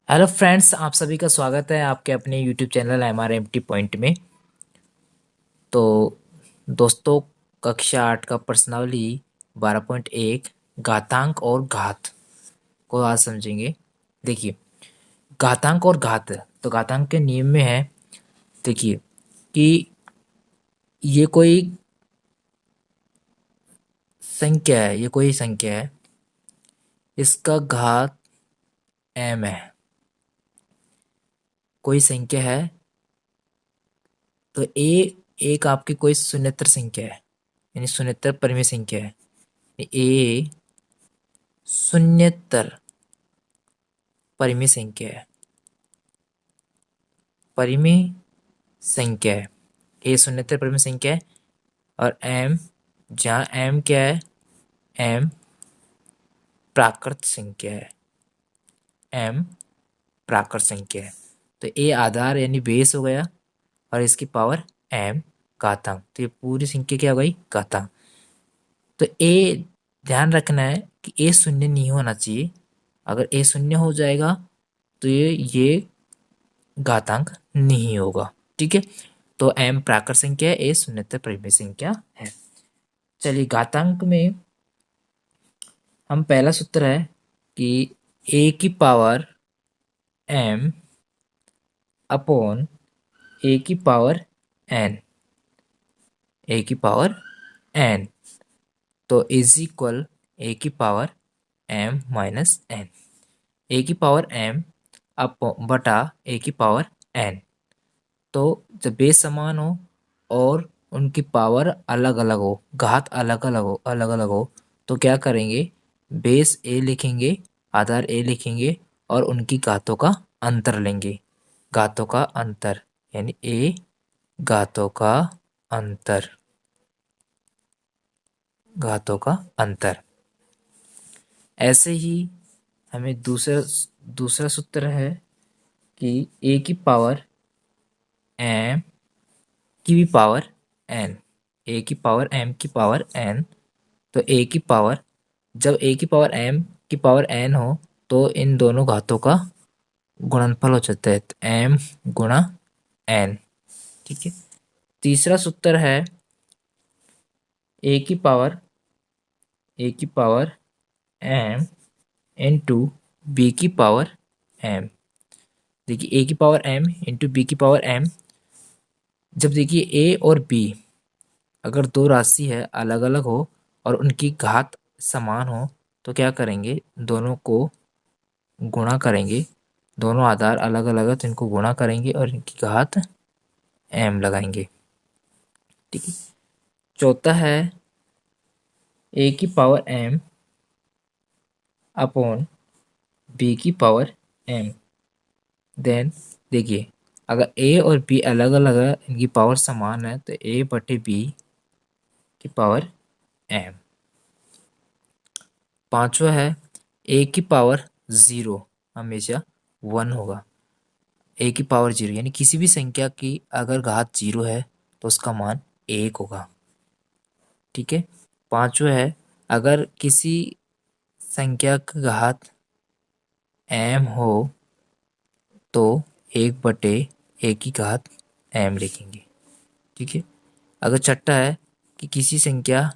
Hello friends, आप सभी का स्वागत है आपके अपने यूट्यूब चैनल MRMT पॉइंट में। तो दोस्तों, कक्षा 8 का प्रश्नावली 12.1 घातांक और घात को आज समझेंगे। देखिए, घातांक और घात। तो घातांक के नियम में है, देखिए कि ये कोई संख्या है, ये कोई संख्या है, इसका घात m है। कोई संख्या है तो एक आपकी कोई शून्येतर संख्या है, यानी शून्येतर परिमेय संख्या है। ए शून्येतर परिमेय संख्या है, परिमेय संख्या है। ए शून्येतर परिमेय संख्या है। और एम, जहाँ एम क्या है, एम प्राकृत संख्या है। एम प्राकृत संख्या है। तो ए आधार यानी बेस हो गया, और इसकी पावर एम घातांक। तो ये पूरी संख्या क्या हो गई, घातांक। तो ए ध्यान रखना है कि ए शून्य नहीं होना चाहिए। अगर ए शून्य हो जाएगा तो ये घातांक नहीं होगा। ठीक है, तो m प्राकृत संख्या है, a शून्येतर परिमेय संख्या है। चलिए, घातांक में हम पहला सूत्र है कि a की पावर m अपॉन a की पावर n, a की पावर n, तो इज इक्वल a की power m minus n। a की पावर m अपॉन बटा a की पावर n। तो जब बेस समान हो और उनकी पावर अलग अलग हो, घात अलग अलग हो, तो क्या करेंगे, बेस ए लिखेंगे, आधार ए लिखेंगे, और उनकी घातों का अंतर लेंगे। घातों का अंतर यानी ए घातों का अंतर, घातों का अंतर। ऐसे ही हमें दूसरा दूसरा सूत्र है कि ए की पावर एम की भी पावर एन, ए की पावर एम की पावर एन। तो ए की पावर, जब ए की पावर एम की पावर एन हो तो इन दोनों घातों का गुणनफल हो जाता है, तो एम गुणा एन। ठीक है, तीसरा सूत्र है ए की पावर, ए की पावर एम इंटू बी की पावर एम। देखिए, ए की पावर एम इंटू बी की पावर एम। जब देखिए ए और बी अगर दो राशि है, अलग अलग हो और उनकी घात समान हो, तो क्या करेंगे, दोनों को गुणा करेंगे। दोनों आधार अलग अलग है तो इनको गुणा करेंगे और इनकी घात m लगाएंगे। ठीक है, चौथा है a की पावर m अपॉन b की पावर m। देन देखिए, अगर a और b अलग अलग है, इनकी पावर समान है, तो a बटे b की पावर m। पांचवा है a की पावर 0 हमेशा 1 होगा। a की पावर 0 यानी किसी भी संख्या की अगर घात 0 है तो उसका मान 1 होगा। ठीक है, पांचवा है अगर किसी संख्या का घात m हो तो 1/a की घात m लिखेंगे। ठीक है, अगर छठा है कि किसी संख्या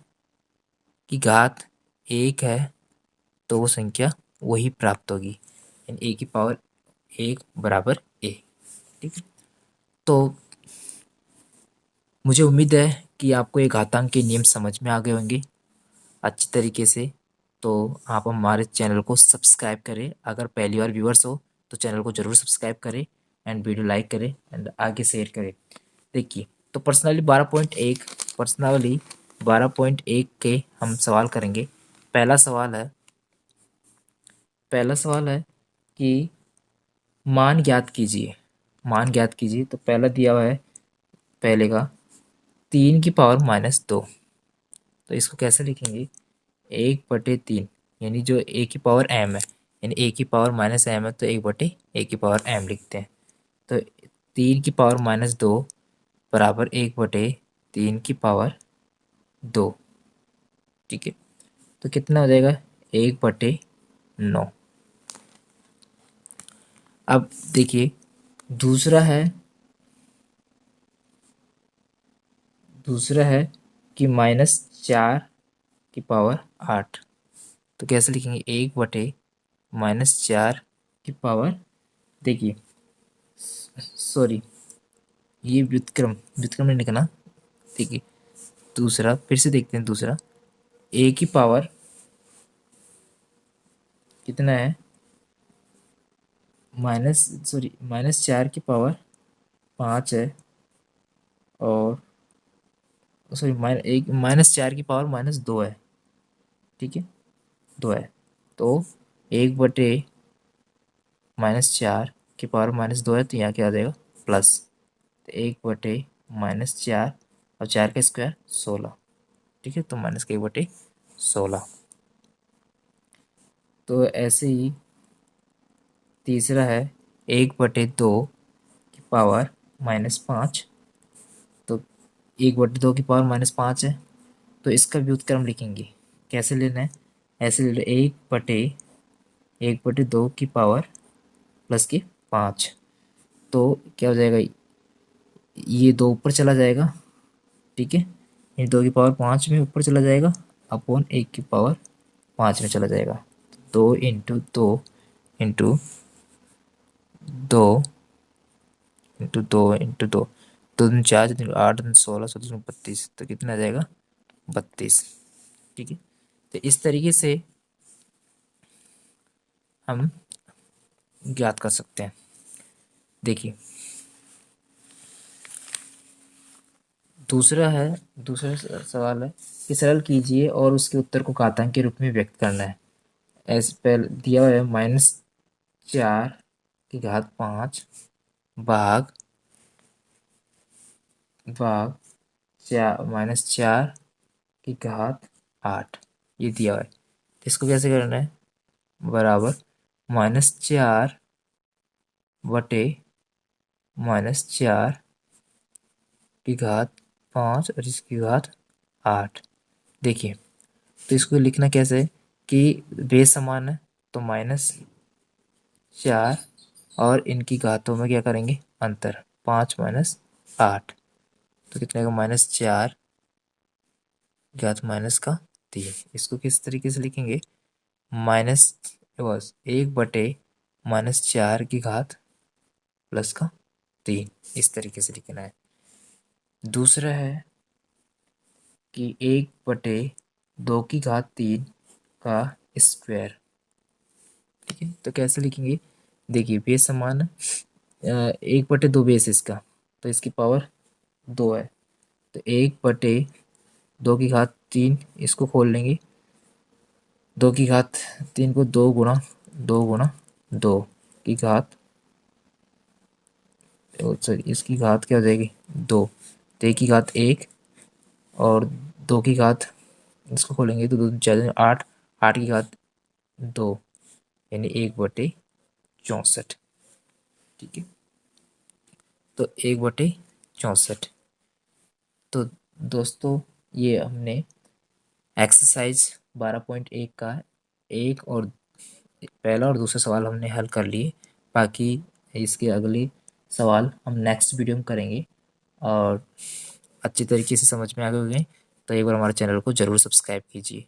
की घात 1 है तो वो संख्या वही प्राप्त होगी, यानी a की पावर 1 बराबर a। ठीक है, तो मुझे उम्मीद है कि आपको ये घातांक के नियम समझ में आ गए होंगे अच्छी तरीके से। तो आप हमारे चैनल को सब्सक्राइब करें, अगर पहली बार व्यूअर्स हो तो चैनल को ज़रूर सब्सक्राइब करें एंड वीडियो लाइक करें एंड आगे शेयर करें। देखिए, तो पर्सनली 12.1 के हम सवाल करेंगे। पहला सवाल है, पहला सवाल है कि मान ज्ञात कीजिए। मान ज्ञात कीजिए, तो पहला दिया हुआ है, पहले का 3 की पावर -2। तो इसको कैसे लिखेंगे, 1/3, यानी जो a की पावर m है, यानी a की पावर -m है तो 1/a की पावर m लिखते हैं। तो 3 की पावर -2 बराबर 1/3 की पावर 2। ठीक है, तो कितना हो जाएगा, 1/9। अब देखिए दूसरा है कि -4 की पावर 8। तो कैसे लिखेंगे? 1/-4 की पावर, देखिए सॉरी, ये व्युत्क्रम व्युत्क्रम नहीं लिखना। देखिए दूसरा फिर से देखते हैं। दूसरा ए की पावर कितना है? -4 की पावर 5 है, और सॉरी -4 की पावर -2 है। ठीक है, 2 है। तो 1/-4 की पावर -2 है, तो यहाँ क्या आ जाएगा? प्लस। तो 1/-4 और 4 का स्क्वायर 16। ठीक है, तो माइनस का 1/16। तो ऐसे ही तीसरा है 1/2 की पावर -5। तो 1/2 की पावर -5 है, तो इसका व्युत्क्रम लिखेंगे। कैसे लेना है? ऐसे ले लो, 1/2 की पावर+5। तो क्या हो जाएगा? ये 2 ऊपर चला जाएगा। ठीक है, ये 2 की पावर 5 में ऊपर चला जाएगा, अपॉन 1 की पावर 5 में चला जाएगा। 2 × 2 × 2 × 2 2 × 4 8 16 17 32। तो कितना आ जाएगा? 32। ठीक है, तो इस तरीके से हम ज्ञात कर सकते हैं। देखिए दूसरा सवाल है कि सरल कीजिए और उसके उत्तर को घातांक के रूप में व्यक्त करना है। ऐसे पहले दिया हुआ है -4 की घात 5 भाग भाग -4 की घात 8, ये दिया हुआ है। तो इसको कैसे करना है? बराबर -4/-4 की घात 5 और इसकी घात 8। देखिए, तो इसको लिखना कैसे है कि बेस समान है, तो -4 और इनकी घातों में क्या करेंगे? अंतर। 5 - 8, तो कितने का? -4 घात -3। इसको किस तरीके से लिखेंगे? माइनस बस 1/-4 की घात+3, इस तरीके से लिखना है। दूसरा है कि 1/2 की घात 3 का स्क्वायर। ठीक है, तो कैसे लिखेंगे? देखिए बेस समान है, 1/2 बेस इसका, तो इसकी पावर 2 है। तो 1/2 की घात 3 इसको खोल लेंगे। 2 की घात 3 को 2 गुणा 2 सॉरी, इसकी घात क्या हो जाएगी? 2। तो 1 की घात 1 और 2 की घात, इसको खोलेंगे तो 2 × 4 = 8। 8 की घात 2 यानी 1/64। ठीक है, तो 1/64। तो दोस्तों, ये हमने एक्सरसाइज 12.1 का एक और पहला और दूसरा सवाल हमने हल कर लिए। बाकी इसके अगले सवाल हम नेक्स्ट वीडियो में करेंगे। और अच्छी तरीके से समझ में आ गए होंगे, तो एक बार हमारे चैनल को ज़रूर सब्सक्राइब कीजिए।